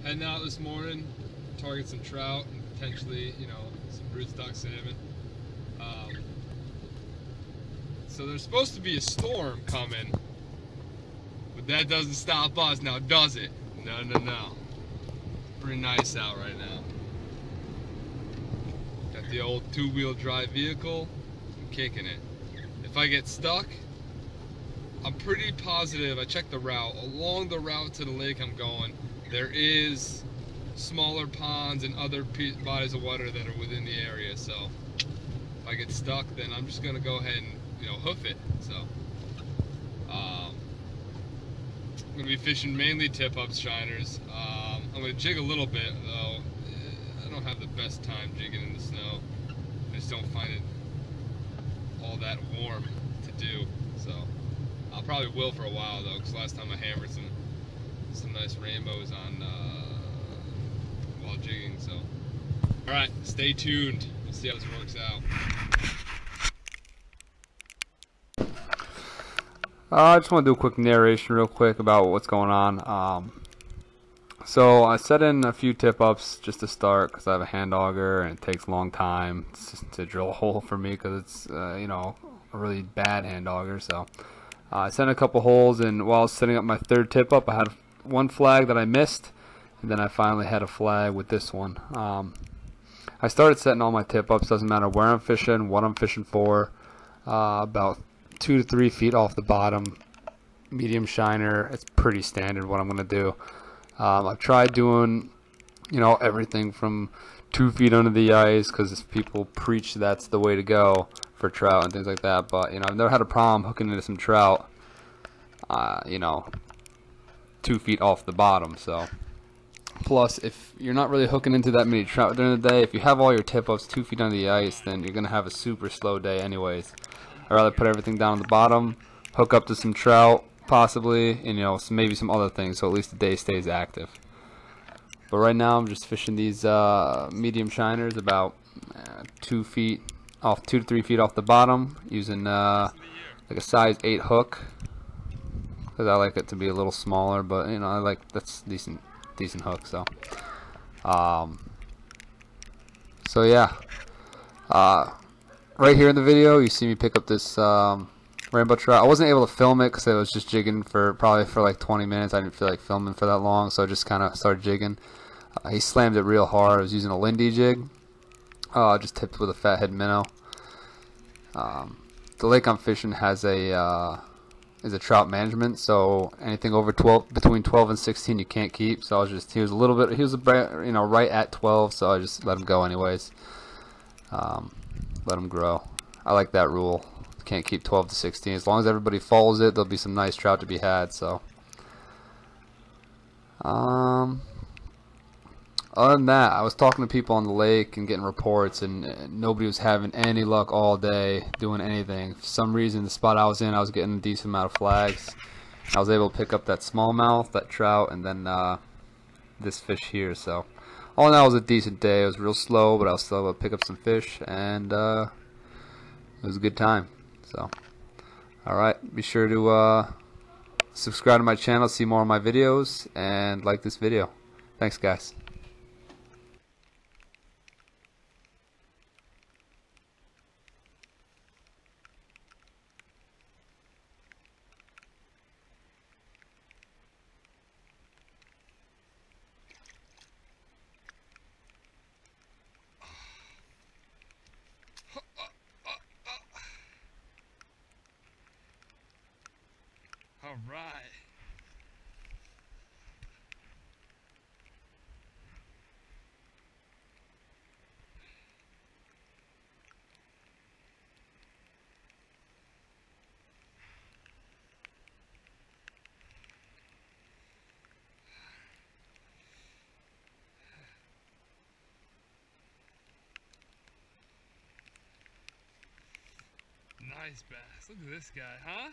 Heading out this morning, target some trout and potentially, you know, some rootstock salmon. So there's supposed to be a storm coming, but that doesn't stop us now, does it? No, no, no. Pretty nice out right now. Got the old two-wheel drive vehicle. I'm kicking it. If I get stuck, I'm pretty positive, I checked the route. Along the route to the lake I'm going, there is smaller ponds and other bodies of water that are within the area. So if I get stuck, then I'm just gonna go ahead and, you know, hoof it. So I'm gonna be fishing mainly tip-ups, shiners. I'm gonna jig a little bit though. I don't have the best time jigging in the snow. I just don't find it all that warm to do. So I probably will for a while though, because last time I hammered some nice rainbows on while jigging. So all right, stay tuned. We'll see how this works out. I just want to do a quick narration real quick about what's going on. So I set in a few tip-ups just to start because I have a hand auger and it takes a long time to drill a hole for me because it's you know, a really bad hand auger. So I sent a couple holes, and while I was setting up my third tip-up, I had one flag that I missed, and then I finally had a flag with this one. I started setting all my tip-ups, doesn't matter where I'm fishing, what I'm fishing for, about 2 to 3 feet off the bottom, medium shiner. It's pretty standard what I'm going to do. I've tried doing, you know, everything from 2 feet under the ice because people preach that's the way to go for trout and things like that. But, you know, I've never had a problem hooking into some trout, you know, 2 feet off the bottom. So, plus, if you're not really hooking into that many trout during the day, if you have all your tip-ups 2 feet under the ice, then you're going to have a super slow day anyways. I'd rather put everything down on the bottom, hook up to some trout, possibly, and, you know, maybe some other things, so at least the day stays active. But right now I'm just fishing these medium shiners about 2 feet off, 2 to 3 feet off the bottom, using like a size 8 hook because I like it to be a little smaller, but you know, I like that's decent hook. So so yeah, right here in the video you see me pick up this rainbow trout. I wasn't able to film it because I was just jigging for like 20 minutes. I didn't feel like filming for that long, so I just kind of started jigging. He slammed it real hard. I was using a Lindy jig, just tipped with a fathead minnow. The lake I'm fishing has is a trout management, so anything over 12, between 12 and 16, you can't keep. So he was a little bit, he was you know, right at 12, so I just let him go anyways. Let him grow. I like that rule. Can't keep 12 to 16. As long as everybody follows it, there'll be some nice trout to be had. So other than that, I was talking to people on the lake and getting reports, and nobody was having any luck all day doing anything. For some reason, the spot I was in, I was getting a decent amount of flags. I was able to pick up that smallmouth, that trout, and then this fish here. So all in all, it was a decent day. It was real slow, but I was still able to pick up some fish, and it was a good time. So, alright, be sure to subscribe to my channel, see more of my videos, and like this video. Thanks, guys. All right. Nice bass. Look at this guy, huh?